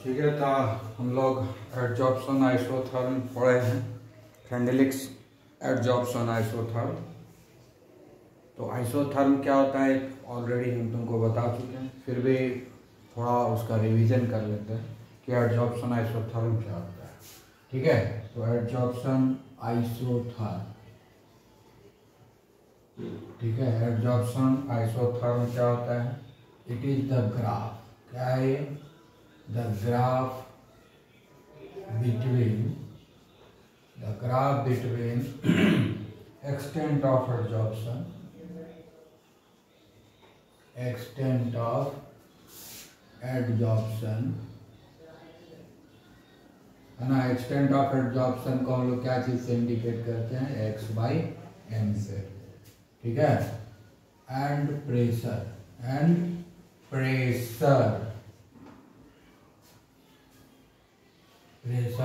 ठीक है, तो हम लोग एडजॉर्प्शन आइसोथर्म पढ़े हैं, फ्रेंडलिक्स एडजॉर्प्शन आइसोथर्म। तो आइसोथर्म क्या होता है ऑलरेडी हम तुमको बता चुके हैं, फिर भी थोड़ा उसका रिवीजन कर लेते हैं कि एडजॉर्प्शन आइसोथर्म क्या होता है। ठीक है, तो एडजॉर्प्शन आइसोथर्म, ठीक है, एडजॉर्प्शन आइसोथर्म क्या होता है? इट इज द ग्राफ, क्या है? The graph between extent of adsorption, है ना। एक्सटेंट ऑफ एडजॉर्प्शन को हम लोग क्या चीज से इंडिकेट करते हैं? x बाई m से, ठीक है। एंड प्रेशर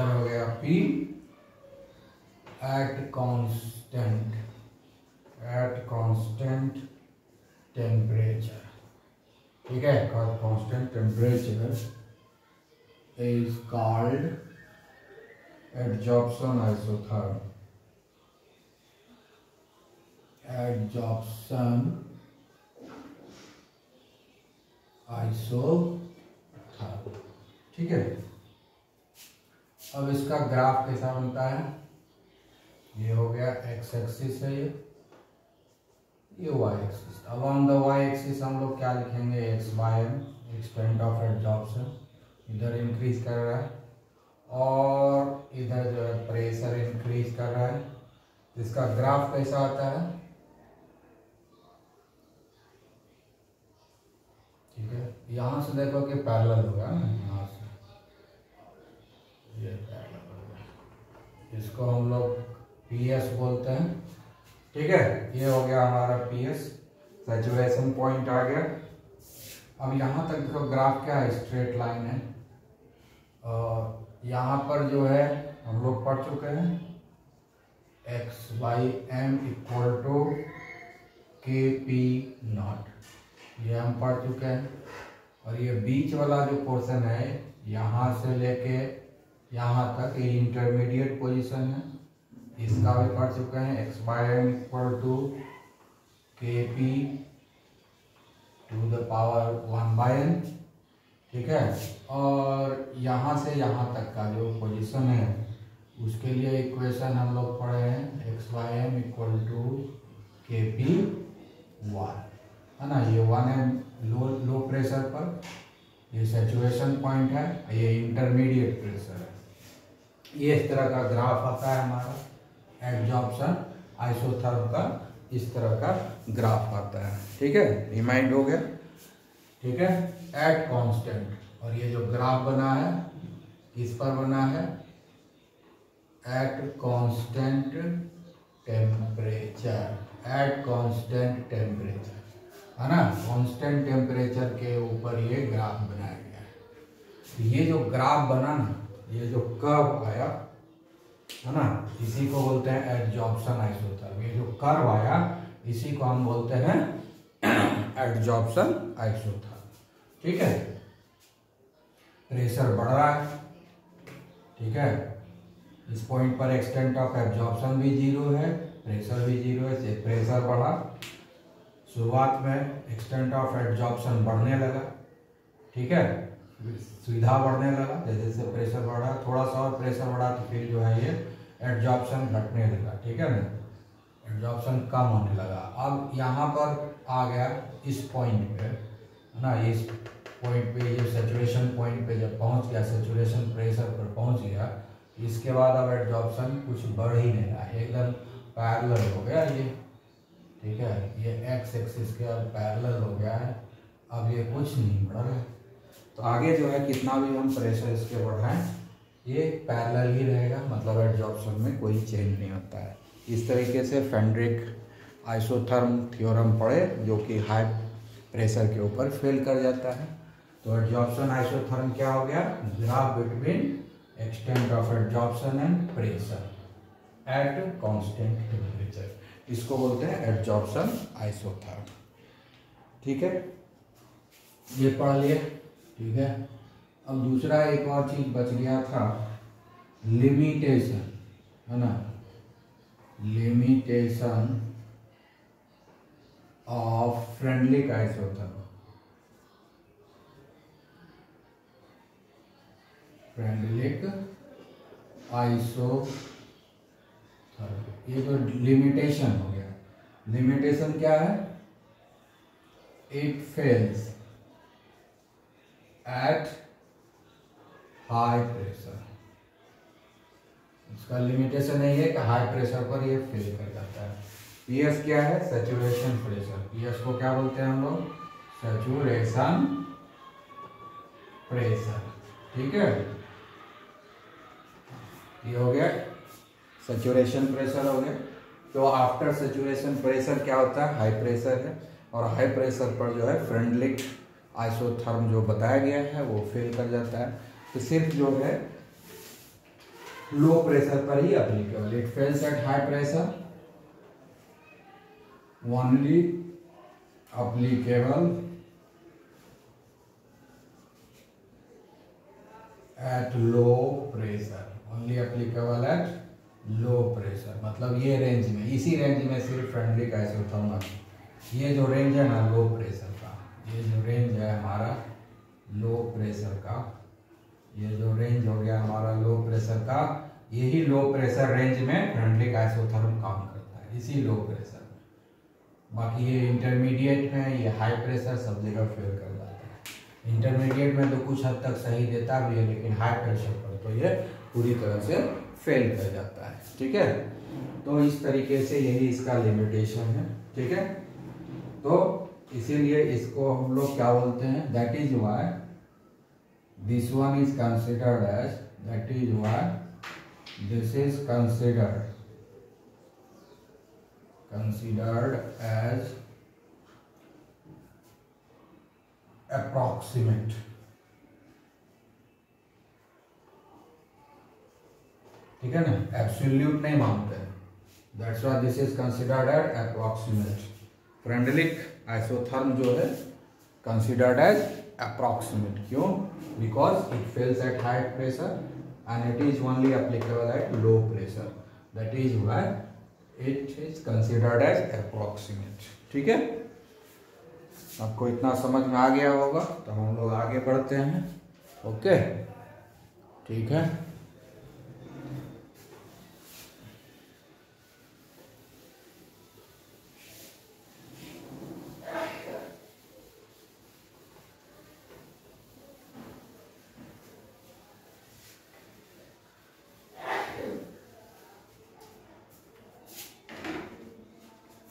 हो गया P एट कांस्टेंट टेम्परेचर, ठीक है। Constant temperature is called adsorption isotherm. ठीक है। अब इसका ग्राफ कैसा बनता है? ये हो गया x एक्सिस है, ये y एक्सिस। अब ऑन द y एक्सिस हम लोग क्या लिखेंगे? x by m, extent of adsorption. इधर इंक्रीज कर रहा है और इधर जो है प्रेशर इंक्रीज कर रहा है। इसका ग्राफ कैसा आता है? ठीक है, यहां से देखो कि पैरेलल होगा ना, यहां से ये पैरेलल होगा, इसको हम लोग PS बोलते हैं। ठीक है, ये हो गया हमारा PS, सैचुरेशन पॉइंट आ गया। अब यहाँ तक देखो ग्राफ क्या है? स्ट्रेट लाइन है। यहाँ पर जो है हम लोग पढ़ चुके हैं x by m equal to KP not, ये हम पढ़ चुके हैं। और ये बीच वाला जो पोर्शन है यहाँ से लेके यहाँ तक, ये इंटरमीडिएट पोजीशन है, इसका भी पढ़ चुके हैं। x by m equal to KP to the power 1 by n, ठीक है। और यहाँ से यहाँ तक का जो पोजीशन है उसके लिए इक्वेशन हम लोग पढ़े हैं x by m equal to KP 1, है ना। ये 1 है लो प्रेशर पर, ये सैचुरेशन पॉइंट है, ये इंटरमीडिएट प्रेशर है। ये इस तरह का ग्राफ आता है हमारा एडजॉर्प्शन आइसोथर्म का, इस तरह का ग्राफ आता है। ठीक है, रिमाइंड हो गया, ठीक है। एट कांस्टेंट, और ये जो ग्राफ बना है किस पर बना है? एट कांस्टेंट टेम्परेचर, है ना। कांस्टेंट टेम्परेचर के ऊपर ये ग्राफ बनाया गया है। तो ये जो ग्राफ बना ना, ये जो कर्व आया है ना, इसी को बोलते हैं एडजॉर्प्शन आइसोथर्म। ये जो कर्व आया इसी को हम बोलते हैं एडजॉर्प्शन आइसोथर्म, ठीक है। प्रेशर बढ़ रहा है, ठीक है। इस पॉइंट पर एक्सटेंट ऑफ एब्जॉर्प्शन भी 0 है, प्रेशर भी 0 है। प्रेशर बढ़ा, शुरुआत में एक्सटेंट ऑफ एब्जॉर्प्शन बढ़ने लगा, ठीक है, सुविधा बढ़ने लगा। जैसे जैसे प्रेशर बढ़ा, थोड़ा सा और प्रेशर बढ़ा तो फिर जो है ये एब्जॉर्प्शन घटने लगा, ठीक है ना, एब्जॉर्प्शन कम होने लगा। अब यहाँ पर आ गया इस पॉइंट पे, है ना, इस पॉइंट पे, ये सैचुरेशन पॉइंट पे जब पहुँच गया, सैचुरेशन प्रेशर पर पहुँच गया, इसके बाद अब एब्जॉर्प्शन कुछ बढ़ ही नहीं रहा, एकदम पैरेलल हो गया ये, ठीक है। ये x एक्सिस के अब पैरेलल हो गया है, अब ये कुछ नहीं बढ़ रहा है। तो आगे जो है कितना भी हम प्रेशर इसके बढ़ाएं ये पैरेलल ही रहेगा, मतलब एडजॉर्प्शन में कोई चेंज नहीं होता है। इस तरीके से फेंड्रिक आइसोथर्म थ्योरम पढ़े, जो कि हाई प्रेशर के ऊपर फेल कर जाता है। तो एडजॉर्प्शन आइसोथर्म क्या हो गया? Graph between extent of adsorption and pressure at constant temperature, इसको बोलते हैं एडजॉर्प्शन आइसोथर्म, ठीक है। ये पढ़ लिए, ठीक है। अब दूसरा एक और चीज बच गया था, लिमिटेशन, है ना, limitation of Freundlich isotherm, Freundlich isotherm, ये तो लिमिटेशन हो गया। लिमिटेशन क्या है? It fails at high pressure. इसका लिमिटेशन नहीं है कि हाई प्रेशर पर ये फेल कर जाता है। पीएस क्या है? Saturation pressure. पीएस को क्या बोलते हैं हम लोग? Saturation pressure. ठीक है, ये हो गया सैचुरेशन प्रेशर हो गया। तो आफ्टर सैचुरेशन प्रेशर क्या होता है? हाई प्रेशर है, और हाई प्रेशर पर जो है फ्रेंडलिक आइसोथर्म जो बताया गया है वो फेल कर जाता है। तो सिर्फ जो है लो प्रेशर पर ही applicable. It fails at high pressure, only applicable at low pressure, only applicable at low pressure. मतलब ये रेंज में, इसी रेंज में सिर्फ फ्रेंडलिक आइसोथर्म। ये जो रेंज है ना लो प्रेशर का, ये जो रेंज है हमारा लो प्रेशर का, ये जो रेंज हो गया हमारा लो प्रेशर का, यही लो प्रेशर रेंज में फ्रेंडलिक आइसोथर्म काम करता है, इसी लो प्रेशर में। बाकी ये इंटरमीडिएट में, ये हाई प्रेशर सब जगह फेल कर जाता है। इंटरमीडिएट में तो कुछ हद तक सही देता भी है, लेकिन हाई प्रेशर पर तो ये पूरी तरह से फेल कर जाता है। ठीक है, तो इस तरीके से यही इसका लिमिटेशन है। ठीक है, तो इसीलिए इसको हम लोग क्या बोलते हैं? That is why this one is considered as, that is why this is considered as approximate. ठीक है ना, एब्सोल्यूट नहीं मानते हैं। That's why this is considered as approximate. Freundlich isotherm जो है कंसिडर्ड एज अप्रॉक्सीमेट। क्यों? Because it fails at high pressure and it is only applicable at low pressure. That is why it is considered as approximate. ठीक है, आपको इतना समझ में आ गया होगा, तो हम लोग आगे बढ़ते हैं। ओके, ठीक है।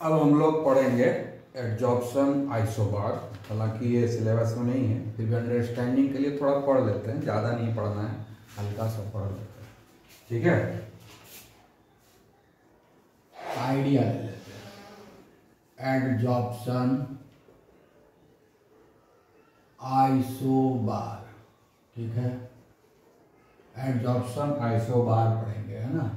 अब हम लोग पढ़ेंगे एडजॉर्प्शन आइसोबार। हालांकि ये सिलेबस में नहीं है, फिर भी अंडरस्टैंडिंग के लिए थोड़ा पढ़ लेते हैं, ज़्यादा नहीं पढ़ना है, हल्का सा पढ़ लेते हैं। ठीक है, आइडिया ले लेते हैं। Adsorption isobar. ठीक है, एडजॉर्प्शन आइसोबार पढ़ेंगे, है ना।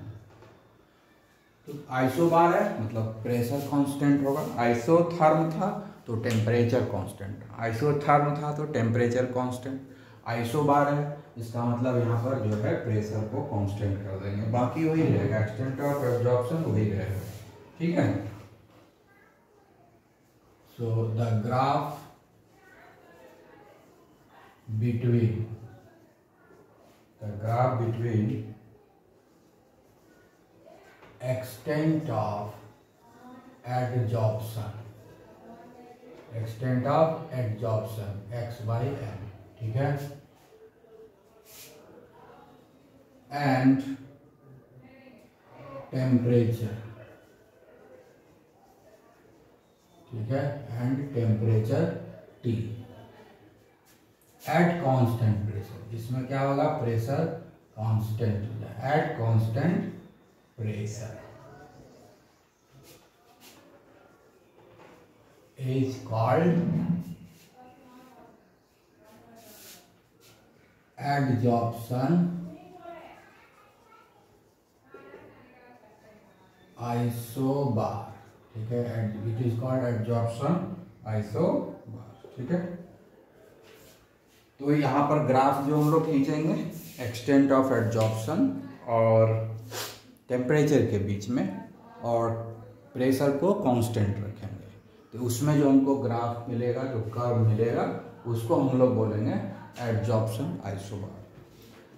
तो आइसोबार है मतलब प्रेशर कांस्टेंट होगा। आइसोथर्म था तो टेम्परेचर कांस्टेंट, आइसोथर्म था तो टेम्परेचर कांस्टेंट। आइसोबार है इसका मतलब यहाँ पर जो है प्रेशर को कांस्टेंट कर देंगे, बाकी वही रहेगा, एक्सटेंट ऑफ एब्जॉर्प्शन वही रहेगा। ठीक है, so the graph between extent of adsorption x by m। ठीक है, एंड टेम्परेचर। ठीक है, and temperature T at constant pressure. इसमें क्या होगा? प्रेशर कांस्टेंट हो जाए at constant pressure is called adsorption isobar। ठीक है, it is called adsorption isobar। ठीक है, तो यहाँ पर ग्राफ जो हम लोग खींचेंगे एक्सटेंट ऑफ एडजॉर्प्शन और टेम्परेचर के बीच में, और प्रेशर को कांस्टेंट रखेंगे। तो उसमें जो हमको ग्राफ मिलेगा, जो कर्व मिलेगा, उसको हम लोग बोलेंगे एडजॉर्प्शन आइसोबार।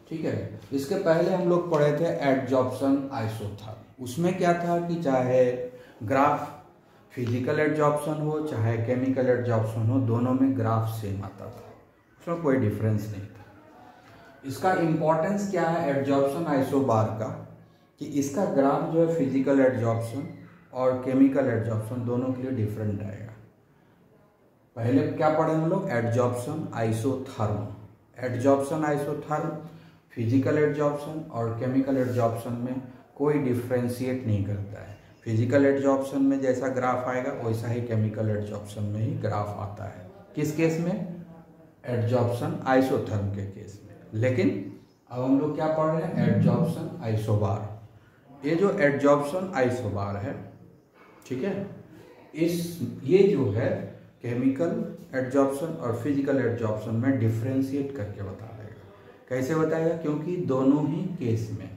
ठीक है। इसके पहले हम लोग पढ़े थे एडजॉर्प्शन आइसोथर्म। उसमें क्या था कि चाहे ग्राफ फिजिकल एडजॉर्प्शन हो चाहे केमिकल एडजॉर्प्शन हो, दोनों में ग्राफ सेम आता था, उसमें कोई डिफरेंस नहीं था। इसका इम्पोर्टेंस क्या है एडजॉर्प्शन आइसोबार का, कि इसका ग्राफ जो है फिजिकल एडजॉर्प्शन और केमिकल एडजॉर्प्शन दोनों के लिए डिफरेंट आएगा। पहले क्या पढ़े हम लोग, adsorption isotherm. Adsorption isotherm physical adsorption और केमिकल एडजॉर्प्शन में कोई डिफ्रेंशिएट नहीं करता है। फिजिकल एडजॉर्प्शन में जैसा ग्राफ आएगा वैसा ही केमिकल एडजॉर्प्शन में ही ग्राफ आता है। किस केस में, एडजॉर्प्शन आइसोथर्म के केस में। लेकिन अब हम लोग क्या पढ़ रहे हैं, एडजॉर्प्शन आइसोबार। ये जो एडजॉर्प्शन आइसोबार है, ठीक है, ये जो है केमिकल एडजॉर्प्शन और फिजिकल एडजॉर्प्शन में डिफ्रेंशिएट करके बता देगा। कैसे बताएगा, क्योंकि दोनों ही केस में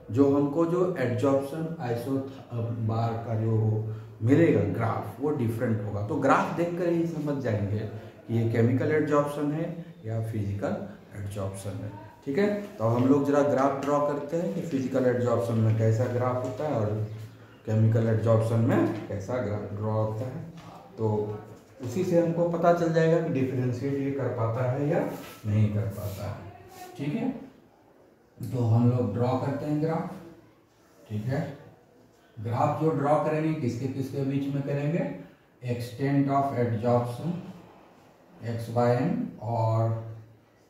जो हमको जो एडजॉर्प्शन आइसोबार का जो मिलेगा ग्राफ, वो डिफरेंट होगा। तो ग्राफ देखकर ही समझ जाएंगे कि ये केमिकल एडजॉर्प्शन है या फिजिकल एडजॉर्प्शन है। ठीक है, तो हम लोग जरा ग्राफ ड्रॉ करते हैं कि फिजिकल एडजॉर्प्शन में कैसा ग्राफ होता है और केमिकल एडजॉर्प्शन में कैसा ग्राफ ड्रॉ होता है। तो उसी से हमको पता चल जाएगा कि डिफरेंशिएट ये कर पाता है या नहीं कर पाता है। ठीक है, तो हम लोग ड्रॉ करते हैं ग्राफ। ठीक है, ग्राफ जो ड्रॉ करेंगे किसके किसके बीच में करेंगे, एक्सटेंट ऑफ एडजॉर्प्शन x/m और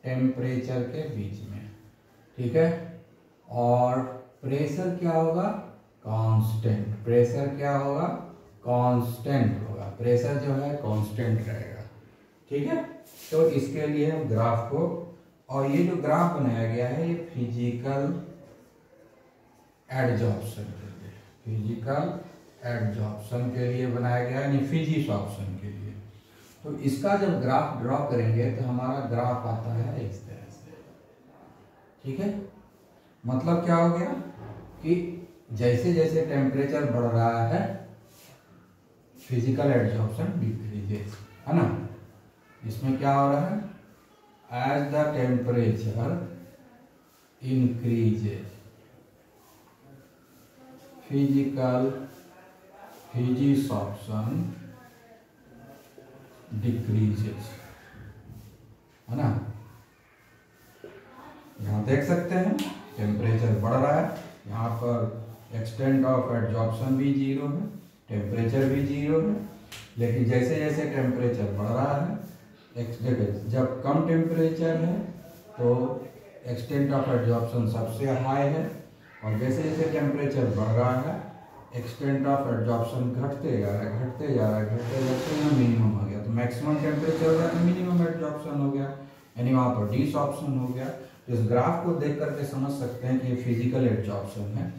टेम्परेचर के बीच में। ठीक है, और प्रेशर क्या होगा, कांस्टेंट। प्रेशर क्या होगा, कांस्टेंट होगा। प्रेशर जो है कांस्टेंट रहेगा। ठीक है, तो इसके लिए हम ग्राफ को, और ये जो ग्राफ बनाया गया है ये फिजिकल एडजॉर्प्शन के लिए, फिजिकल एडजॉर्प्शन के लिए बनाया गया है, यानी फिजिसॉर्प्शन के लिए। तो इसका जब ग्राफ ड्रॉ करेंगे तो हमारा ग्राफ आता है इस तरह से। ठीक है, मतलब क्या हो गया कि जैसे जैसे टेम्परेचर बढ़ रहा है फिजिकल एडजॉर्प्शन डिक्रीजेस, है ना। इसमें क्या हो रहा है, as the temperature increases physisorption decreases, है ना। यहाँ देख सकते हैं टेम्परेचर बढ़ रहा है, यहाँ पर एक्सटेंट ऑफ एडजॉर्प्शन भी 0 है, टेम्परेचर भी 0 है। लेकिन जैसे जैसे टेम्परेचर बढ़ रहा है, जब कम टेम्परेचर है तो एक्सटेंट ऑफ एडजॉर्प्शन सबसे हाई है, और जैसे जैसे टेम्परेचर बढ़ रहा है एक्सटेंट ऑफ एडजॉर्प्शन घटते जा रहा है, घटते जा रहा है, घटते जाते यहाँ मिनिमम हो गया। तो मैक्सिमम टेम्परेचर हो गया तो मिनिमम एडजॉर्प्शन हो गया, यानी वहाँ पर डिसऑर्प्शन हो गया। तो इस ग्राफ को देख करके समझ सकते हैं कि ये फिजिकल एडजॉर्प्शन है।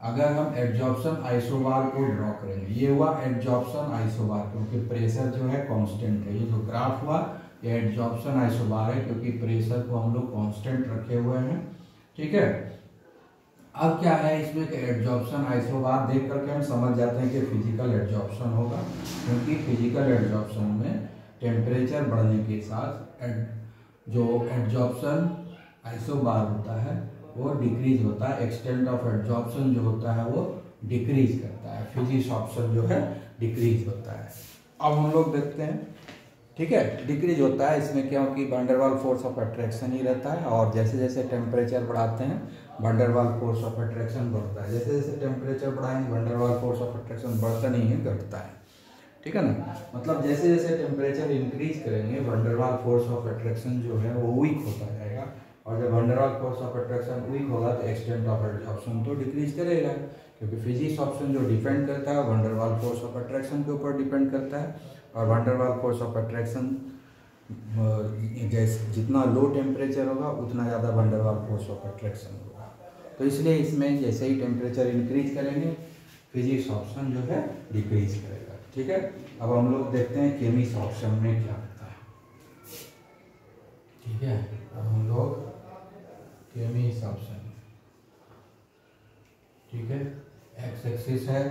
अगर हम एडजॉर्प्शन आइसोबार को ड्रॉ करेंगे, ये हुआ एडजॉर्प्शन आइसोबार, क्योंकि प्रेशर जो है कांस्टेंट है। ये जो ग्राफ हुआ ये एडजॉर्प्शन आइसोबार है, क्योंकि प्रेशर को हम लोग कांस्टेंट रखे हुए हैं। ठीक है, अब क्या है इसमें कि एडजॉर्प्शन आइसोबार देख करके हम समझ जाते हैं कि फिजिकल एडजॉर्प्शन होगा, क्योंकि फिजिकल एडजॉर्प्शन में टेम्परेचर बढ़ने के साथ जो एडजॉर्प्शन आइसोबार होता है वो डिक्रीज होता है, एक्सटेंट ऑफ एडजॉर्प्शन जो होता है वो डिक्रीज करता है, फिजिसॉर्प्शन जो है डिक्रीज होता है। अब हम लोग देखते हैं, ठीक है, डिक्रीज होता है इसमें क्योंकि वैन डेर वाल फोर्स ऑफ अट्रैक्शन ही रहता है, और जैसे जैसे टेम्परेचर बढ़ाते हैं वैन डेर वाल फोर्स ऑफ अट्रैक्शन बढ़ता है। जैसे जैसे टेम्परेचर बढ़ाएंगे वैन डेर वाल फोर्स ऑफ अट्रैक्शन बढ़ता नहीं है, घटता है। ठीक है ना, मतलब जैसे जैसे टेम्परेचर इंक्रीज करेंगे वैन डेर वाल फोर्स ऑफ अट्रैक्शन जो है वो वीक होता जाएगा, और जब वैन डेर वाल फोर्स ऑफ अट्रैक्शन वीक होगा तो एक्सटेंट ऑफ एडजॉर्प्शन तो डिक्रीज करेगा, क्योंकि फिजिसॉर्प्शन जो डिपेंड करता है वैन डेर वाल फोर्स ऑफ अट्रैक्शन के ऊपर डिपेंड करता है, और वैन डेर वाल फोर्स ऑफ अट्रैक्शन जैसे जितना लो टेम्परेचर होगा उतना ज़्यादा वैन डेर वाल फोर्स ऑफ अट्रैक्शन होगा। तो इसलिए इसमें जैसे ही टेम्परेचर इंक्रीज करेंगे फिजिसॉर्प्शन जो है डिक्रीज करेगा। ठीक है, अब हम लोग देखते हैं केमिसॉर्प्शन में क्या होता है। एक्सिस है,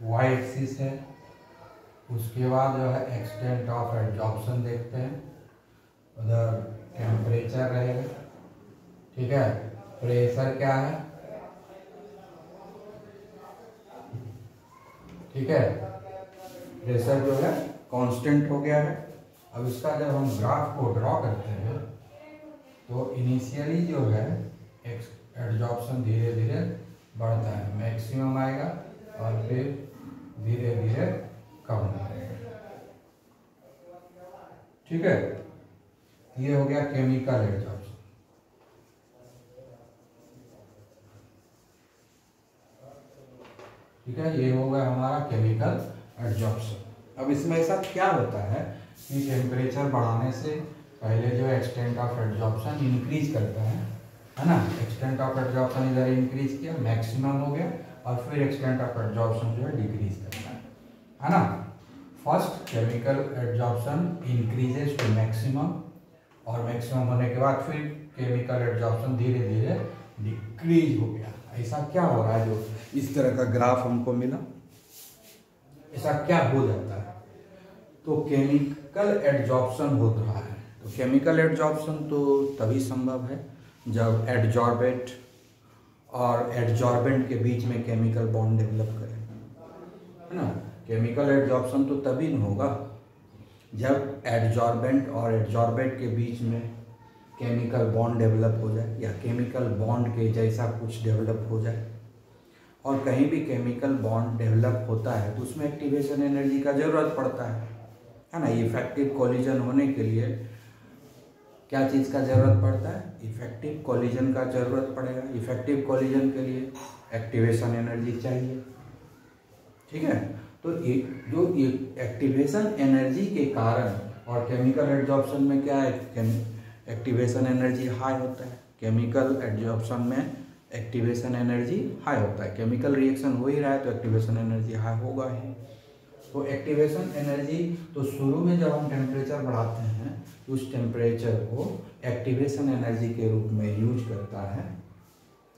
वाई एक्सिस है। उसके बाद जो है एक्सटेंट ऑफ एडजॉर्प्शन देखते हैं, उधर टेम्परेचर रहेगा, ठीक है। प्रेशर क्या है, ठीक है, प्रेशर जो है कांस्टेंट हो गया है। अब इसका जब हम ग्राफ को ड्रॉ करते हैं तो इनिशियली जो है एडजॉर्प्शन धीरे धीरे बढ़ता है, मैक्सिमम आएगा और फिर धीरे धीरे कम आएगा, ठीक है। ये हो गया केमिकल एडजॉर्प्शन। ठीक है, ये हो गया हमारा केमिकल एडजॉर्प्शन। अब इसमें ऐसा क्या होता है कि टेम्परेचर बढ़ाने से पहले जो एक्सटेंट ऑफ एडजॉर्प्शन इंक्रीज करता है ना। एक्सटेंट ऑफ एडजॉर्प्शन इधर इंक्रीज किया, मैक्सिमम हो गया, और फिर एक्सटेंट ऑफ एडजॉर्प्शन जो है डिक्रीज करता है ना। First chemical adsorption increases to maximum, और मैक्सिमम होने के बाद फिर केमिकल एडजॉर्प्शन धीरे धीरे डिक्रीज हो गया। ऐसा क्या हो रहा है, जो इस तरह का ग्राफ हमको मिला, ऐसा क्या हो जाता है, तो केमिकल एडजॉर्प्शन हो रहा है। तो केमिकल एडजॉर्प्शन तो तभी संभव है जब एडजॉर्बेंट और एडजॉर्बेंट के बीच में केमिकल बॉन्ड डेवलप करें, है ना। केमिकल एडजॉर्प्शन तो तभी न होगा जब एडजॉर्बेंट और एडजॉर्बेंट के बीच में केमिकल बॉन्ड डेवलप हो जाए, या केमिकल बॉन्ड के जैसा कुछ डेवलप हो जाए। और कहीं भी केमिकल बॉन्ड डेवलप होता है तो उसमें एक्टिवेशन एनर्जी का जरूरत पड़ता है ना। इफेक्टिव कोलिजन होने के लिए क्या चीज़ का जरूरत पड़ता है, इफेक्टिव कोलिजन का जरूरत पड़ेगा। इफेक्टिव कोलिजन के लिए एक्टिवेशन एनर्जी चाहिए, ठीक है। तो जो एक्टिवेशन एनर्जी के कारण, और केमिकल एडजॉर्प्शन में क्या है, एक्टिवेशन एनर्जी हाई होता है। केमिकल एडजॉर्प्शन में एक्टिवेशन एनर्जी हाई होता है। केमिकल रिएक्शन हो ही रहा है तो एक्टिवेशन एनर्जी हाई होगा ही। तो एक्टिवेशन एनर्जी तो शुरू में जब हम टेम्परेचर बढ़ाते हैं तो उस टेम्परेचर को एक्टिवेशन एनर्जी के रूप में यूज करता है,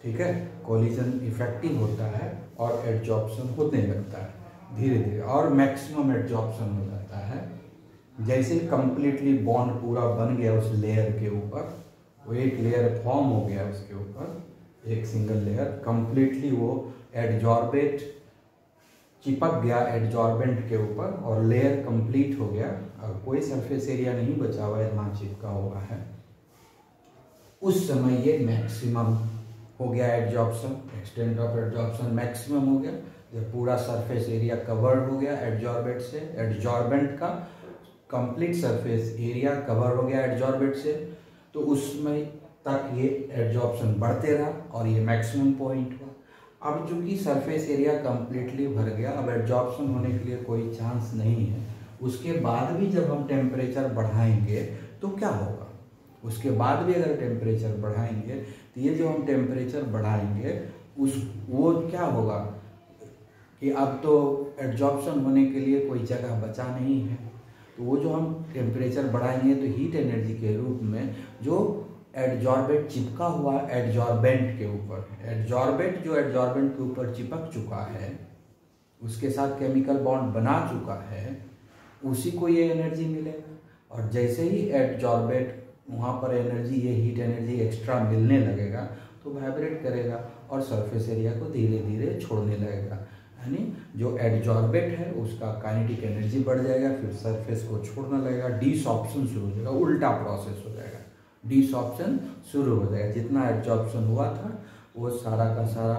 ठीक है। कोलिजन इफेक्टिव होता है और एडजॉर्प्शन होने लगता है धीरे धीरे, और मैक्सिमम एडजॉर्प्शन हो जाता है। जैसे कंप्लीटली बॉन्ड पूरा बन गया उस लेयर के ऊपर, वो एक लेयर फॉर्म हो गया उसके ऊपर, एक सिंगल लेयर कंप्लीटली वो एडजॉर्बेट चिपक गया एडजॉर्बेंट के ऊपर, और लेयर कंप्लीट हो गया, और कोई सरफेस एरिया नहीं बचा हुआ है जहाँ चिपका हुआ है। उस समय ये मैक्सिमम हो गया adsorption, extent of adsorption maximum हो गया। जब पूरा सरफेस एरिया कवर्ड हो गया एडजॉर्बेंट से, एडजॉर्बेंट का कंप्लीट सरफेस एरिया कवर हो गया एडजॉर्बेंट से, तो उसमें तक ये एडजॉर्प्शन बढ़ते रहा और ये मैक्सिमम पॉइंट हुआ। अब चूंकि सरफेस एरिया कंप्लीटली भर गया, अब एडजॉर्प्शन होने के लिए कोई चांस नहीं है। उसके बाद भी जब हम टेम्परेचर बढ़ाएंगे तो क्या होगा, उसके बाद भी अगर टेम्परेचर बढ़ाएंगे तो ये जो हम टेम्परेचर बढ़ाएंगे वो क्या होगा कि अब तो एडजॉर्प्शन होने के लिए कोई जगह बचा नहीं है। तो वो जो हम टेम्परेचर बढ़ाएंगे तो हीट एनर्जी के रूप में जो एडजॉर्बेंट चिपका हुआ एडजॉर्बेंट के ऊपर, एडजॉर्बेंट जो एडजॉर्बेंट के ऊपर चिपक चुका है, उसके साथ केमिकल बॉन्ड बना चुका है, उसी को ये एनर्जी मिलेगा। और जैसे ही एडजॉर्बेंट वहाँ पर एनर्जी, ये हीट एनर्जी एक्स्ट्रा मिलने लगेगा तो वाइब्रेट करेगा और सरफेस एरिया को धीरे धीरे छोड़ने लगेगा। यानी जो एडजॉर्बेंट है उसका काइनेटिक एनर्जी बढ़ जाएगा, फिर सरफेस को छोड़ने लगेगा, डीसॉर्प्शन शुरू हो जाएगा, उल्टा प्रोसेस हो जाएगा, डीसॉर्प्शन शुरू हो जाएगा। जितना एडजॉर्प्शन हुआ था वो सारा का सारा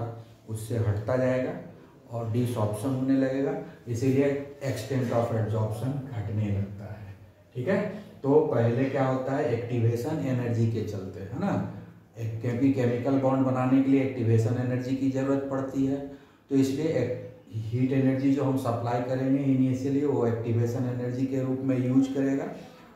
उससे हटता जाएगा और डीसॉर्प्शन होने लगेगा, इसीलिए एक्सटेंट ऑफ एडजॉर्प्शन घटने लगता है, ठीक है। तो पहले क्या होता है, एक्टिवेशन एनर्जी के चलते, है ना, क्योंकि केमिकल बॉन्ड बनाने के लिए एक्टिवेशन एनर्जी की ज़रूरत पड़ती है, तो इसलिए हीट एनर्जी जो हम सप्लाई करेंगे इनिशियली वो एक्टिवेशन एनर्जी के रूप में यूज करेगा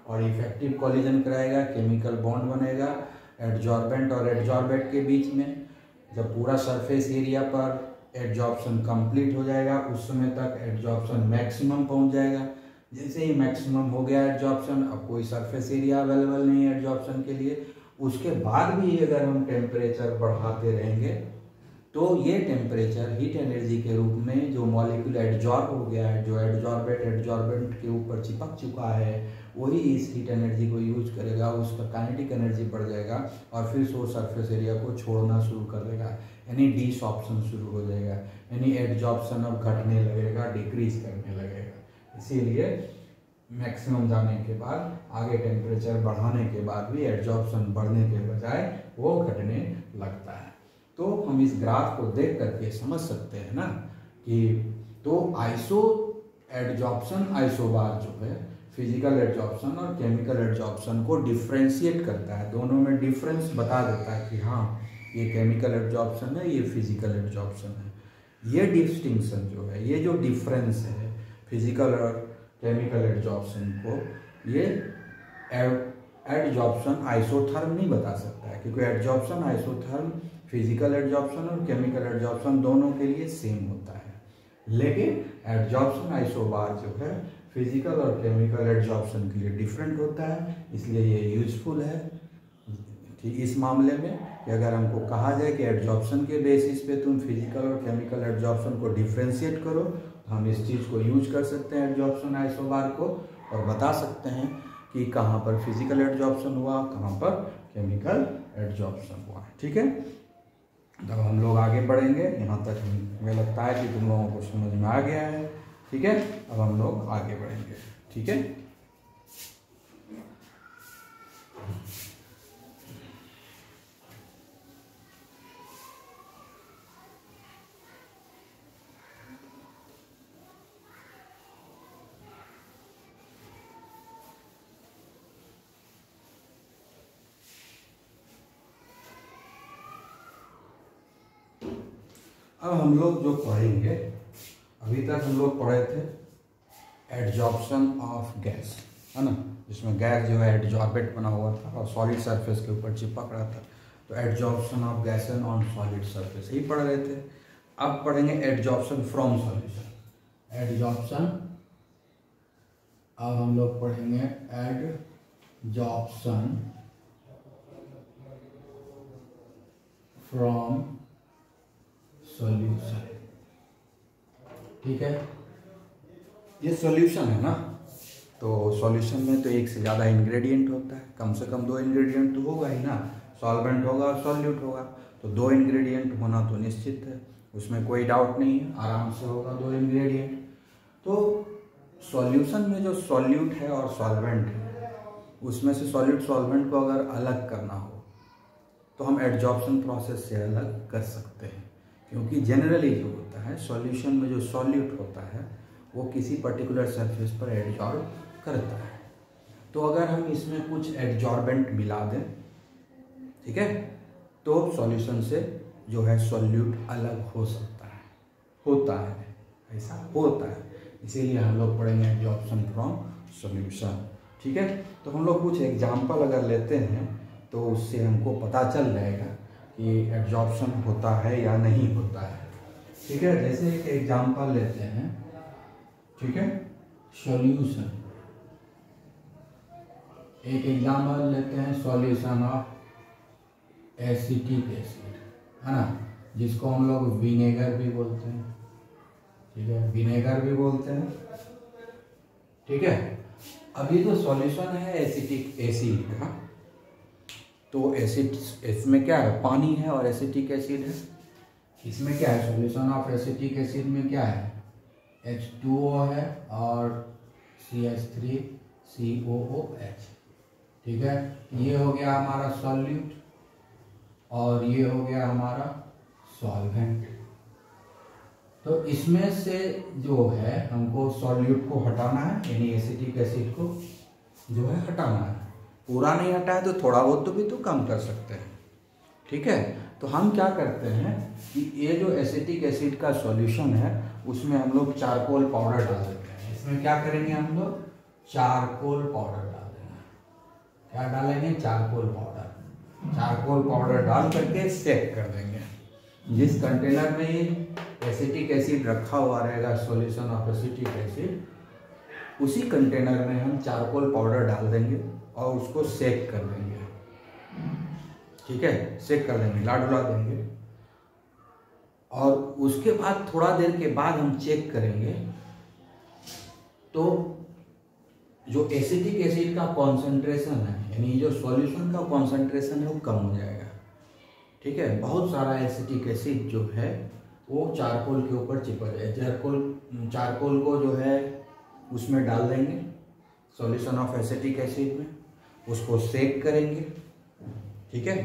और इफेक्टिव कोलिजन कराएगा, केमिकल बॉन्ड बनेगा एडजॉर्बेंट और एडजॉर्बेंट के बीच में। जब पूरा सरफेस एरिया पर एडजॉर्प्शन कंप्लीट हो जाएगा उस समय तक एडजॉर्प्शन मैक्सिमम पहुंच जाएगा। जैसे ही मैक्सिमम हो गया एडजॉर्प्शन, अब कोई सरफेस एरिया अवेलेबल नहीं है एडजॉर्प्शन के लिए, उसके बाद भी अगर हम टेम्परेचर बढ़ाते रहेंगे तो ये टेम्परेचर हीट एनर्जी के रूप में जो मॉलिक्यूल एडजॉर्ब हो गया है, जो एडजॉर्बेंट के ऊपर चिपक चुका है, वही इस हीट एनर्जी को यूज करेगा, उसका काइनेटिक एनर्जी बढ़ जाएगा और फिर वो सरफेस एरिया को छोड़ना शुरू कर देगा, यानी डिसॉर्प्शन शुरू हो जाएगा, यानी एडजॉर्प्शन अब घटने लगेगा, डिक्रीज करने लगेगा। इसीलिए मैक्सिमम जाने के बाद, आगे टेम्परेचर बढ़ाने के बाद भी एडजॉर्प्शन बढ़ने के बजाय वो घटने लगता है। तो हम इस ग्राफ को देख करके समझ सकते हैं ना कि तो एडजॉर्प्शन आइसोबार जो है फिजिकल एडजॉर्प्शन और केमिकल एडजॉर्प्शन को डिफ्रेंशिएट करता है, दोनों में डिफरेंस बता देता है कि हाँ ये केमिकल एडजॉर्प्शन है, ये फिजिकल एडजॉर्प्शन है। ये डिस्टिंक्शन जो है, ये जो डिफरेंस है फिजिकल और केमिकल एडजॉर्प्शन को, ये एडजॉर्प्शन आइसोथर्म नहीं बता सकता है, क्योंकि एडजॉर्प्शन आइसोथर्म फिजिकल एडजॉर्प्शन और केमिकल एडजॉर्प्शन दोनों के लिए सेम होता है, लेकिन एडजॉर्प्शन आइसोबार जो है फिजिकल और केमिकल एडजॉर्प्शन के लिए डिफरेंट होता है। इसलिए ये यूजफुल है ठीक इस मामले में कि अगर हमको कहा जाए कि एडजॉर्प्शन के बेसिस पे तुम फिजिकल और केमिकल एडजॉर्प्शन को डिफ्रेंशिएट करो, तो हम इस चीज़ को यूज कर सकते हैं एडजॉर्प्शन आइसोबार को, और बता सकते हैं कि कहाँ पर फिजिकल एडजॉर्प्शन हुआ, कहाँ पर केमिकल एडजॉर्प्शन हुआ। ठीक है, तब हम लोग आगे बढ़ेंगे। यहाँ तक हमें लगता है कि तुम लोगों को समझ में आ गया है। ठीक है, अब हम लोग आगे बढ़ेंगे। ठीक है, अब हम लोग जो पढ़ेंगे, अभी तक हम लोग पढ़े थे एडजॉर्प्शन ऑफ गैस, है ना, जिसमें गैस जो है एडजॉर्बेंट बना हुआ था और सॉलिड सरफेस के ऊपर चिपक रहा था। तो adsorption of gas on solid surface ही पढ़ रहे थे। अब पढ़ेंगे एडजॉर्प्शन फ्रॉम सॉल्यूशन। एडजॉर्प्शन, अब हम लोग पढ़ेंगे एडजॉर्प्शन फ्रॉम सॉल्यूशन। ठीक है, ये सॉल्यूशन है ना, तो सॉल्यूशन में तो एक से ज़्यादा इंग्रेडिएंट होता है, कम से कम 2 इंग्रेडिएंट तो होगा ही ना, सॉल्वेंट होगा और सॉल्यूट होगा, तो 2 इंग्रेडिएंट होना तो निश्चित है, उसमें कोई डाउट नहीं है, आराम से होगा 2 इंग्रेडिएंट। तो सॉल्यूशन में जो सॉल्यूट है और सॉल्वेंट है, उसमें से सॉल्यूट सॉल्वेंट को अगर अलग करना हो तो हम एडजॉर्प्शन प्रोसेस से अलग कर सकते हैं, क्योंकि जनरली जो होता है सॉल्यूशन में जो सॉल्यूट होता है वो किसी पर्टिकुलर सरफेस पर एडजॉर्ब करता है। तो अगर हम इसमें कुछ एडजॉर्बेंट मिला दें, ठीक है, तो सॉल्यूशन से जो है सॉल्यूट अलग हो सकता है, होता है, ऐसा होता है। इसीलिए हम लोग पढ़ेंगे एडजॉर्प्शन फ्रॉम सॉल्यूशन। ठीक है, तो हम लोग कुछ एग्जाम्पल अगर लेते हैं तो उससे हमको पता चल जाएगा कि एडजॉर्प्शन होता है या नहीं होता है। ठीक है, जैसे एक एग्जाम्पल लेते हैं, ठीक है, सॉल्यूशन, एक एग्जाम्पल लेते हैं सॉल्यूशन ऑफ एसिटिक एसिड, है ना, जिसको हम लोग विनेगर भी बोलते हैं। ठीक है, विनेगर भी बोलते हैं। ठीक है, अभी तो सॉल्यूशन है एसिटिक एसिड का, तो एसिड, इसमें क्या है, पानी है और एसिटिक एसिड है। इसमें क्या है, सॉल्यूशन ऑफ एसिटिक एसिड में क्या है, H2O है और CH3COOH। ठीक है, ये हो गया हमारा सॉल्यूट और ये हो गया हमारा सॉल्वेंट। तो इसमें से जो है हमको सॉल्यूट को हटाना है, यानी एसिटिक एसिड को जो है हटाना है। पूरा नहीं हटा है तो थोड़ा बहुत तो भी तो कम कर सकते हैं। ठीक है, तो हम क्या करते हैं कि ये जो एसिटिक एसिड का सॉल्यूशन है उसमें हम लोग चारकोल पाउडर डाल देते हैं। इसमें क्या करेंगे, हम लोग चारकोल पाउडर डाल देंगे। क्या डालेंगे, चारकोल पाउडर। चारकोल पाउडर डाल करके सेक कर देंगे। जिस कंटेनर में ये एसिटिक एसिड रखा हुआ रहेगा, सॉल्यूशन ऑफ एसिटिक एसिड, उसी कंटेनर में हम चारकोल पाउडर डाल देंगे और उसको सेक कर देंगे। ठीक है, सेक कर देंगे, ला डुला देंगे। और उसके बाद थोड़ा देर के बाद हम चेक करेंगे तो जो एसिटिक एसिड का कॉन्सेंट्रेशन है, यानी जो सॉल्यूशन का कॉन्सेंट्रेशन है वो कम हो जाएगा। ठीक है, बहुत सारा एसिटिक एसिड जो है वो चारकोल के ऊपर चिपक जाए। चारकोल को जो है उसमें डाल देंगे सॉल्यूशन ऑफ एसिटिक एसिड में, उसको सेक करेंगे। ठीक है,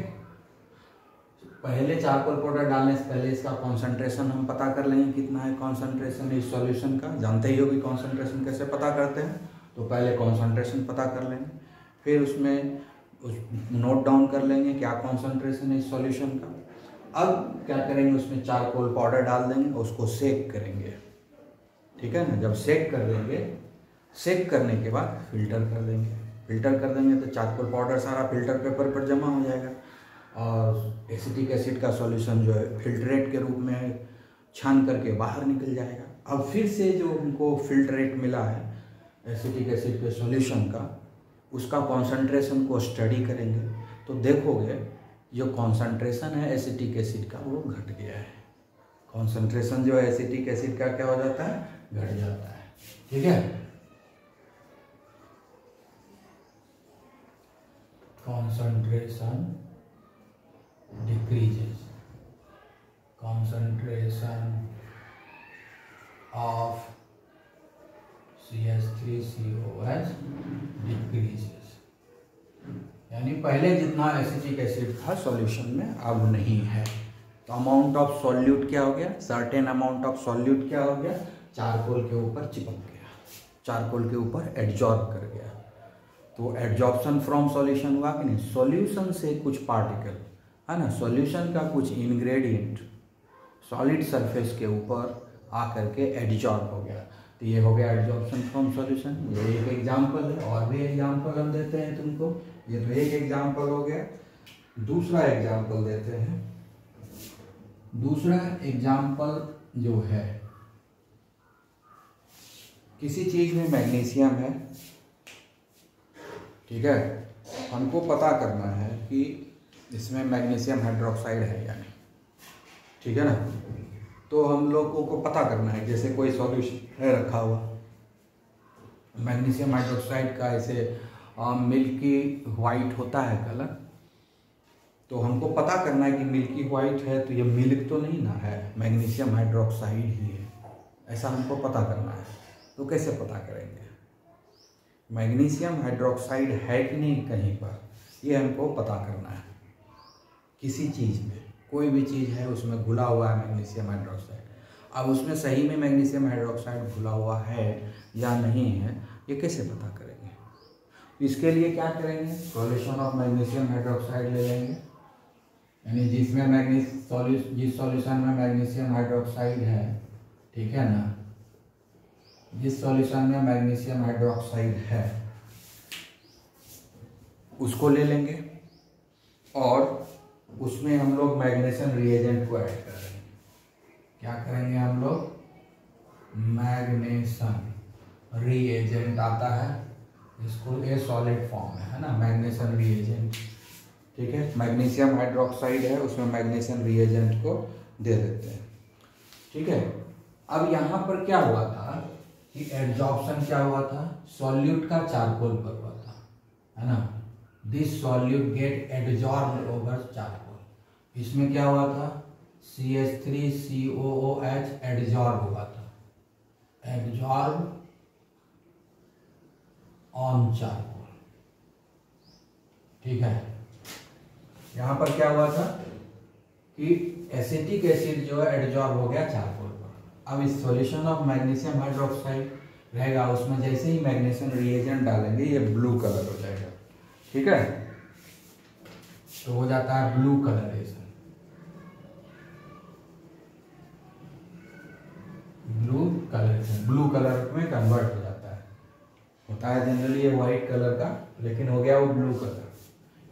पहले चारकोल पाउडर डालने से पहले इसका कॉन्सेंट्रेशन हम पता कर लेंगे कितना है कॉन्सेंट्रेशन इस सॉल्यूशन का। जानते ही हो कि कॉन्सेंट्रेशन कैसे पता करते हैं, तो पहले कॉन्सेंट्रेशन पता कर लेंगे, फिर उसमें नोट डाउन कर लेंगे क्या कॉन्सेंट्रेशन है इस सॉल्यूशन का। अब क्या करेंगे, उसमें चारकोल पाउडर डाल देंगे, उसको सेक करेंगे। ठीक है ना, जब सेक कर देंगे, सेक करने के बाद फिल्टर कर देंगे। फिल्टर कर देंगे तो चारकोल पाउडर सारा फिल्टर पेपर पर जमा हो जाएगा और एसिटिक एसिड का सॉल्यूशन जो है फिल्ट्रेट के रूप में छान करके बाहर निकल जाएगा। अब फिर से जो हमको फिल्ट्रेट मिला है एसिटिक एसिड के सॉल्यूशन का, उसका कॉन्सेंट्रेशन को स्टडी करेंगे तो देखोगे जो कॉन्सेंट्रेशन है एसिटिक एसिड का वो घट गया है। कॉन्सेंट्रेशन जो है एसिटिक एसिड का क्या हो जाता है, घट जाता है। ठीक है, concentration decreases, concentration of CH3COH decreases, यानी पहले जितना एसिटिक एसिड था सॉल्यूशन में अब नहीं है। तो अमाउंट ऑफ सॉल्यूट क्या हो गया, सर्टेन अमाउंट ऑफ सॉल्यूट क्या हो गया, चारकोल के ऊपर चिपक गया, चारकोल के ऊपर एड्जॉर्ब कर गया। तो एड्जॉर्प्शन फ्रॉम सॉल्यूशन हुआ कि नहीं, सॉल्यूशन से कुछ पार्टिकल है ना, सॉल्यूशन का कुछ इंग्रेडिएंट सॉलिड सरफेस के ऊपर आकर के एड्जॉर्ब हो गया। तो ये हो गया एड्जॉर्प्शन फ्रॉम सॉल्यूशन। ये एक एग्जांपल है, और भी एग्जांपल हम देते हैं तुमको। ये तो एक एग्जांपल हो गया, दूसरा एग्जांपल देते हैं। दूसरा एग्जांपल जो है, किसी चीज में मैग्नीशियम है, ठीक है, हमको पता करना है कि इसमें मैग्नीशियम हाइड्रोक्साइड है या नहीं। ठीक है ना, तो हम लोगों को पता करना है, जैसे कोई सॉल्यूशन है रखा हुआ मैग्नीशियम हाइड्रोक्साइड का, ऐसे मिल्की वाइट होता है कलर, तो हमको पता करना है कि मिल्की वाइट है तो ये मिल्क तो नहीं ना है, मैग्नीशियम हाइड्रोक्साइड ही है, ऐसा हमको पता करना है। तो कैसे पता करेंगे, मैग्नीशियम हाइड्रोक्साइड है कि नहीं कहीं पर, ये हमको पता करना है। किसी चीज़ में, कोई भी चीज़ है उसमें घुला हुआ है मैग्नीशियम हाइड्रोक्साइड, अब उसमें सही में मैग्नीशियम हाइड्रोक्साइड घुला हुआ है या नहीं है, ये कैसे पता करेंगे। इसके लिए क्या करेंगे, सॉल्यूशन ऑफ मैग्नीशियम हाइड्रोक्साइड ले लेंगे, यानी जिसमें जिस सॉल्यूशन में मैग्नीशियम हाइड्रोक्साइड है, ठीक है ना, जिस सॉल्यूशन में मैग्नीशियम हाइड्रोक्साइड है उसको ले लेंगे और उसमें हम लोग मैग्नीशियम रिएजेंट को ऐड करेंगे। क्या करेंगे हम लोग, मैग्नीशियम रिएजेंट आता है, इसको ये सॉलिड फॉर्म है ना, मैग्नीशियम रिएजेंट। ठीक है, मैग्नीशियम हाइड्रोक्साइड है, उसमें मैग्नीशियम रिएजेंट को दे देते हैं। ठीक है, अब यहाँ पर क्या हुआ था कि एड्जॉर्प्शन क्या हुआ था, सॉल्यूट का चारकोल पर हुआ था, है ना, this solute get adsorbed over charcoal. इसमें क्या हुआ था, CH3COOH एड्जॉर्ब हुआ था, एड्जॉर्ब ऑन चारकोल। ठीक है, यहां पर क्या हुआ था कि एसिटिक एसिड जो है एड्जॉर्ब हो गया चारकोल पर। अब इस सॉल्यूशन ऑफ मैग्नीशियम हाइड्रोक्साइड रहेगा, उसमें जैसे ही मैग्नीशियम रिएजेंट डालेंगे ये ब्लू कलर हो जाएगा। ठीक है, तो हो जाता है ब्लू कलरेशन, ब्लू कलर में कन्वर्ट हो जाता है, होता है जनरली ये व्हाइट कलर का, लेकिन हो गया वो ब्लू कलर।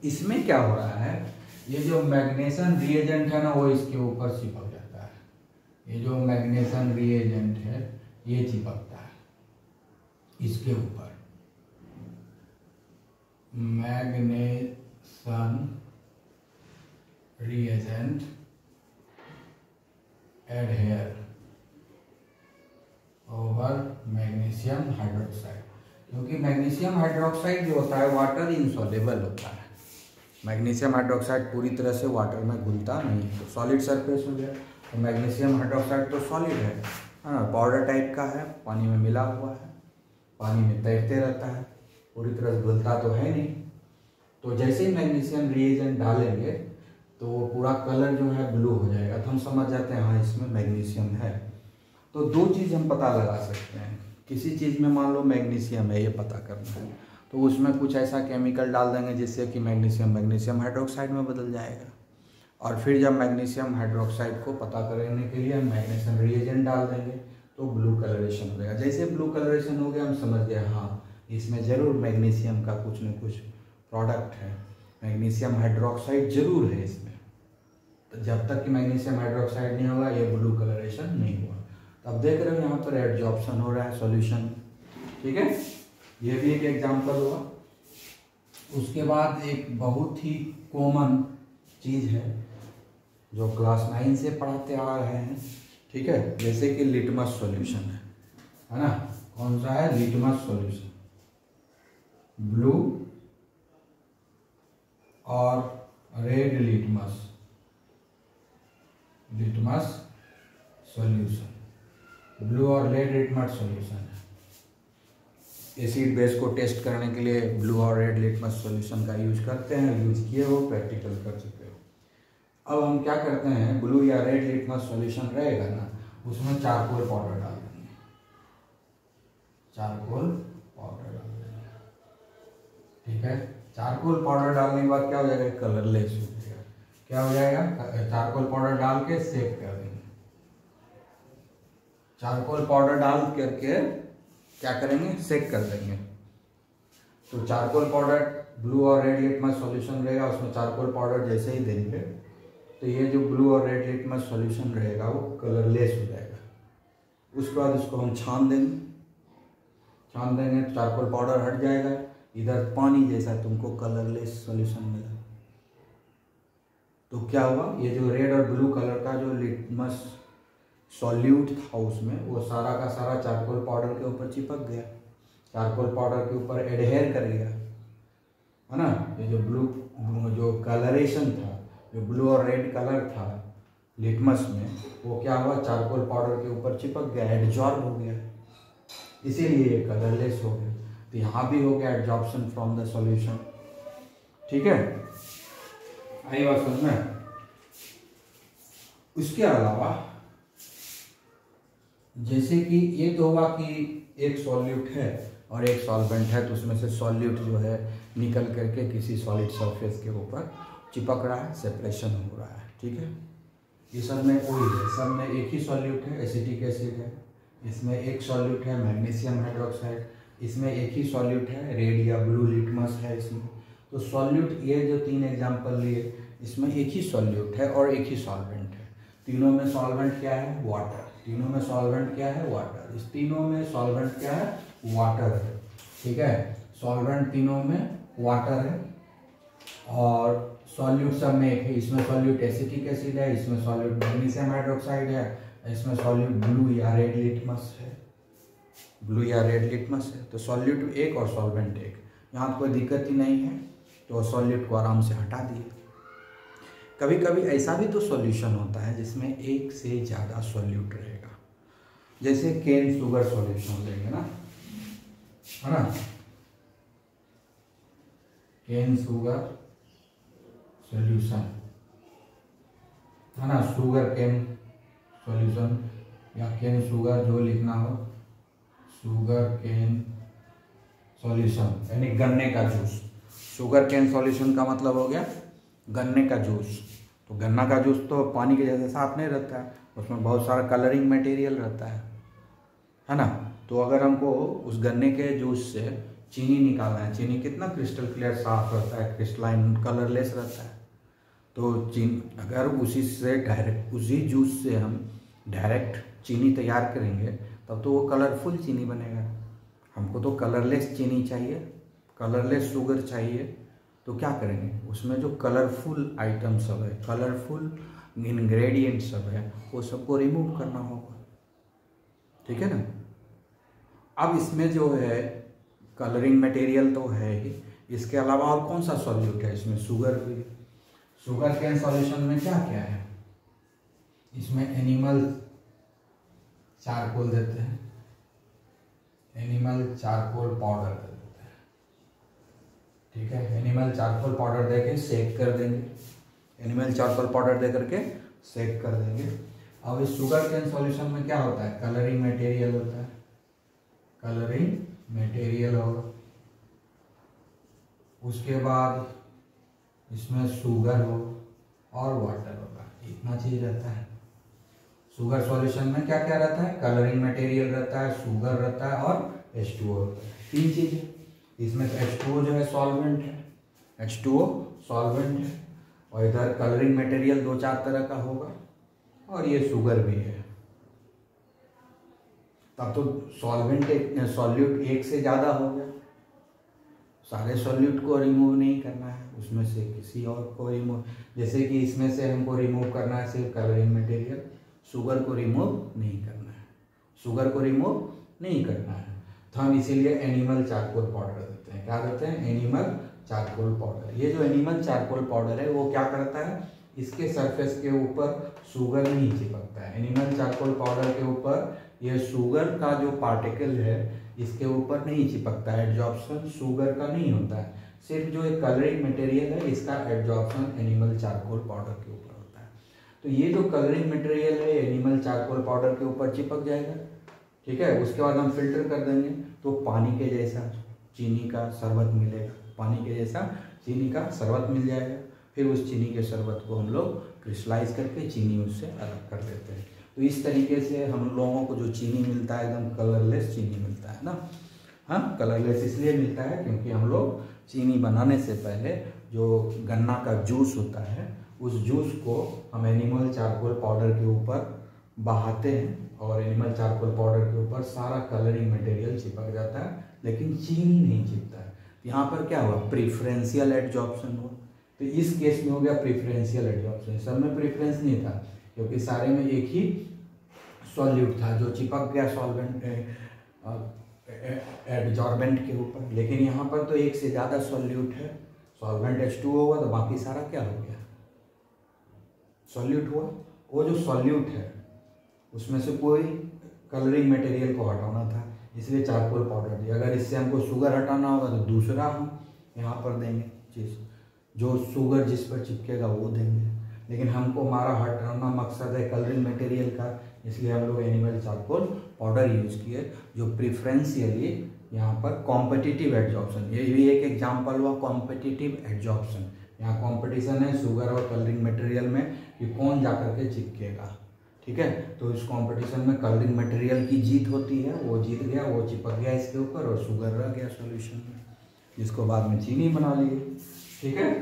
इसमें क्या हो रहा है, ये जो मैग्नीशियम रिएजेंट है ना वो इसके ऊपर चिपक जाता है, ये जो मैग्नीशियम रिएजेंट है ये चिपकता है इसके ऊपर, मैग्नीशियम रिएजेंट मैग्नीशियम हाइड्रोक्साइड जो होता है वाटर इनसॉल्युबल होता है। मैग्नीशियम हाइड्रोक्साइड पूरी तरह से वाटर में घुलता नहीं है, तो सॉलिड सरफेस हो गया। तो मैग्नीशियम हाइड्रोक्साइड तो सॉलिड है ना, पाउडर टाइप का है, पानी में मिला हुआ है, पानी में तैरते रहता है, पूरी तरह से घुलता तो है नहीं। तो जैसे ही मैग्नीशियम रिएजेंट डालेंगे तो वो पूरा कलर जो है ब्लू हो जाएगा, तो हम समझ जाते हैं हाँ इसमें मैग्नीशियम है। तो दो चीज़ हम पता लगा सकते हैं, किसी चीज़ में मान लो मैग्नीशियम है ये पता करना है, तो उसमें कुछ ऐसा केमिकल डाल देंगे जिससे कि मैग्नीशियम हाइड्रोक्साइड में बदल जाएगा। और फिर जब मैग्नीशियम हाइड्रोक्साइड को पता करने के लिए हम मैग्नीशियम रिएजेंट डाल देंगे तो ब्लू कलरेशन हो जाएगा। जैसे ब्लू कलरेशन हो गया हम समझ गए हाँ इसमें ज़रूर मैग्नीशियम का कुछ न कुछ प्रोडक्ट है, मैग्नीशियम हाइड्रोक्साइड जरूर है इसमें। तो जब तक कि मैग्नीशियम हाइड्रोक्साइड नहीं होगा ये ब्लू कलरेशन नहीं हुआ। तो अब देख रहे हो यहाँ पर एडजॉर्प्शन हो रहा है सॉल्यूशन, ठीक है, ये भी एक एग्जांपल हुआ। उसके बाद एक बहुत ही कॉमन चीज़ है जो क्लास 9 से पढ़ाते आ रहे हैं, ठीक है, जैसे कि लिटमस सॉल्यूशन है ना। कौन सा है? लिटमस सॉल्यूशन, ब्लू और रेड लिटमस सॉल्यूशन, ब्लू और रेड लिटमस सॉल्यूशन है। एसिड बेस को टेस्ट करने के लिए ब्लू और रेड लिटमस सॉल्यूशन का यूज करते हैं, यूज किए हो, प्रैक्टिकल कर चुके हो। अब हम क्या करते हैं, ब्लू या रेड लिटमस सॉल्यूशन रहेगा ना, उसमें चारकोल पाउडर डाल देंगे, चारकोल पाउडर डाल देंगे, ठीक है। चारकोल पाउडर डालने के बाद क्या हो जाएगा, कलरलेस हो जाएगा। क्या हो जाएगा, चारकोल पाउडर डाल के सेक कर देंगे। चारकोल पाउडर डाल करके क्या करेंगे, सेक कर देंगे। तो चारकोल पाउडर ब्लू और रेड लिटमस सॉल्यूशन रहेगा, उसमें चारकोल पाउडर जैसे ही देंगे तो ये जो ब्लू और रेड लिटमस सॉल्यूशन रहेगा वो कलरलेस हो जाएगा। उसके बाद उसको हम छान देंगे तो चारकोल पाउडर हट जाएगा, इधर पानी जैसा तुमको कलरलेस सॉल्यूशन मिला। तो क्या हुआ, ये जो रेड और ब्लू कलर का जो लिटमस सॉल्यूट था उसमें वो सारा का सारा चारकोल पाउडर के ऊपर चिपक गया, चारकोल पाउडर के ऊपर एडहेयर कर गया, है ना। ये जो ब्लू जो कलरेशन था, जो ब्लू और रेड कलर था लिटमस में, वो क्या हुआ, चारकोल पाउडर के ऊपर चिपक गया, एडजॉर्ब हो गया, इसीलिए ये कलरलेस हो गया। तो यहाँ भी हो गया एडजॉर्प्शन फ्रॉम द सॉल्यूशन, ठीक है, आई बात समझ में। उसके अलावा जैसे कि ये तो हुआ कि एक सॉल्यूट है और एक सॉल्वेंट है, तो उसमें से सॉल्यूट जो है निकल करके किसी सॉलिड सरफेस के ऊपर चिपक रहा है, सेपरेशन हो रहा है, ठीक है। ये सब में वही है, सब में एक ही सॉल्यूट है, एसिटिक एसिड है, इसमें एक सॉल्यूट है मैग्नीशियम हाइड्रोक्साइड, इसमें एक ही सॉल्यूट है रेड या ब्लू लिटमस है इसमें। तो सॉल्यूट ये जो 3 एग्जांपल लिए इसमें एक ही सॉल्यूट है और एक ही सॉल्वेंट है। तीनों में सॉल्वेंट क्या है, वाटर। तीनों में सॉल्वेंट क्या है, वाटर। इस तीनों में सॉल्वेंट क्या है, वाटर है, ठीक है। सॉल्वेंट तीनों में वाटर है और सॉल्यूट सब में एक है। इसमें सॉल्यूट एसिटिक एसिड है, इसमें सॉल्यूट मैग्नीशियम हाइड्रोक्साइड है, इसमें सॉल्यूट ब्लू या रेड लिटमस है, ब्लू या रेड लिटमस है। तो सॉल्यूट एक और सॉल्वेंट एक, यहाँ कोई दिक्कत ही नहीं है, तो सॉल्यूट को आराम से हटा दिए। कभी कभी ऐसा भी तो सॉल्यूशन होता है जिसमें एक से ज़्यादा सॉल्यूट रहेगा, जैसे केन शुगर सॉल्यूशन लेंगे ना, है ना, केन शुगर सॉल्यूशन, है ना, शुगर केन सॉल्यूशन या केन शुगर जो लिखना हो, शुगर केन सॉल्यूशन यानी गन्ने का जूस। शुगर केन सॉल्यूशन का मतलब हो गया गन्ने का जूस। तो गन्ना का जूस तो पानी के जैसे साफ नहीं रहता है, उसमें बहुत सारा कलरिंग मटेरियल रहता है ना। तो अगर हमको उस गन्ने के जूस से चीनी निकालना है, चीनी कितना क्रिस्टल क्लियर साफ रहता है, क्रिस्टलाइन कलरलेस रहता है। तो अगर उसी से डायरेक्ट उसी जूस से हम डायरेक्ट चीनी तैयार करेंगे तब तो वो कलरफुल चीनी बनेगा। हमको तो कलरलेस चीनी चाहिए, कलरलेस शुगर चाहिए। तो क्या करेंगे, उसमें जो कलरफुल आइटम सब है, कलरफुल इंग्रेडिएंट सब है, वो सबको रिमूव करना होगा, ठीक है ना। अब इसमें जो है कलरिंग मटेरियल तो है ही, इसके अलावा और कौन सा सॉल्यूट है इसमें? शुगर भी। शुगर केन सॉल्यूशन में क्या क्या है? इसमें एनिमल चारकोल देते हैं, एनिमल चारकोल पाउडर देते हैं, ठीक है। एनिमल चारकोल पाउडर देके सेक कर देंगे, एनिमल चारकोल पाउडर दे करके सेक कर देंगे। अब इस शुगर केन सॉल्यूशन में क्या होता है? कलरिंग मटेरियल होता है, कलरिंग मटेरियल होगा। उसके बाद इसमें शुगर हो और वाटर होगा, इतना चीज रहता है। शुगर सॉल्यूशन में क्या क्या रहता है? कलरिंग मटेरियल रहता है, शुगर रहता है और H2O रहता है, 3 चीजें। इसमें तो H2O जो है सॉल्वेंट है, H2O सॉल्वेंट है, और इधर कलरिंग मटेरियल 2-4 तरह का होगा, और ये शुगर भी है। तब तो सॉल्यूट एक से ज़्यादा हो गया, सारे सॉल्यूट को रिमूव नहीं करना है, उसमें से किसी और को रिमूव, जैसे कि इसमें से हमको रिमूव करना है सिर्फ कलरिंग मटेरियल, शुगर को रिमूव नहीं करना है, शुगर को रिमूव नहीं करना है। तो हम इसीलिए एनिमल चारकोल पाउडर देते हैं। क्या देते हैं? Animal charcoal powder. ये जो एनिमल चारकोल पाउडर है वो क्या करता है? इसके सरफेस के ऊपर शुगर नहीं चिपकता है। एनिमल चारकोल पाउडर के ऊपर ये शुगर का जो पार्टिकल है इसके ऊपर नहीं चिपकता है, एडजॉर्प्शन शुगर का नहीं होता है। सिर्फ जो एक कलरिंग मटेरियल है इसका एडजॉर्प्शन एनिमल चारकोल पाउडर के ऊपर होता है। तो ये जो कलरिंग मटेरियल है एनिमल चारकोल पाउडर के ऊपर चिपक जाएगा, ठीक है। उसके बाद हम फिल्टर कर देंगे तो पानी के जैसा चीनी का शरबत मिलेगा, पानी के जैसा चीनी का शरबत मिल जाएगा। फिर उस चीनी के शरबत को हम लोग क्रिस्टलाइज करके चीनी उससे अलग कर देते हैं। तो इस तरीके से हम लोगों को जो चीनी मिलता है एकदम कलरलेस चीनी मिलता है ना। हाँ, कलरलेस इसलिए मिलता है क्योंकि हम लोग चीनी बनाने से पहले जो गन्ना का जूस होता है उस जूस को हम एनिमल चारकोल पाउडर के ऊपर बहाते हैं और एनिमल चारकोल पाउडर के ऊपर सारा कलरिंग मटेरियल चिपक जाता है, लेकिन चीनी नहीं चिपकता है। यहाँ पर क्या हुआ? प्रिफरेंशियल एडजॉर्प्शन हुआ। तो इस केस में हो गया प्रिफरेंशियल एडजॉर्प्शन। सब में प्रिफरेंस नहीं था क्योंकि सारे में एक ही सॉल्यूट था जो चिपक गया सॉल्वेंट एडजॉर्बेंट के ऊपर, लेकिन यहाँ पर तो एक से ज़्यादा सॉल्यूट है। सॉल्वेंट H2O होगा तो बाकी सारा क्या हो गया? सॉल्यूट हुआ। वो जो सॉल्यूट है उसमें से कोई कलरिंग मटेरियल को हटाना था, इसलिए चारकोल पाउडर दिया। अगर इससे हमको शुगर हटाना होगा तो दूसरा हम यहाँ पर देंगे चीज़, जो शुगर जिस पर चिपकेगा वो देंगे। लेकिन हमको हमारा हटाना मकसद है कलरिंग मटेरियल का, इसलिए हम लोग एनिमल चारकोल पाउडर यूज़ किए जो प्रिफरेंशियली यहाँ पर कॉम्पिटिटिव एडजॉर्प्शन। ये भी एक एग्जाम्पल हुआ कॉम्पिटिटिव एडजॉर्प्शन। यहाँ कॉम्पिटिशन है शुगर और कलरिंग मटेरियल में कि कौन जा करके चिपकेगा, ठीक है। तो इस कंपटीशन में कलरिंग मटेरियल की जीत होती है, वो जीत गया, वो चिपक गया इसके ऊपर और शुगर रह गया सॉल्यूशन में, जिसको बाद में चीनी बना लिए, ठीक है।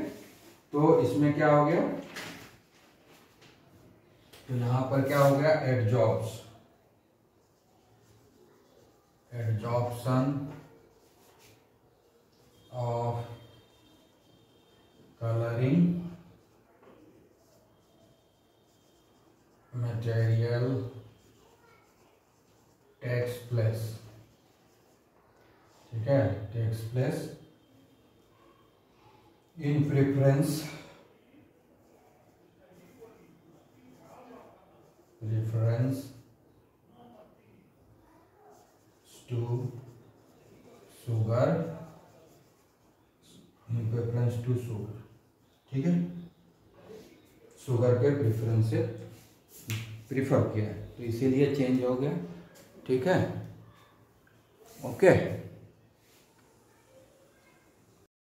तो इसमें क्या हो गया? तो यहां पर क्या हो गया? Adsorption of colouring material takes place, ठीक है, takes place in preference to sugar, in preference to sugar, ठीक है। शुगर के प्रेफरेंस से प्रीफर किया है तो इसीलिए चेंज हो गया, ठीक है, ओके।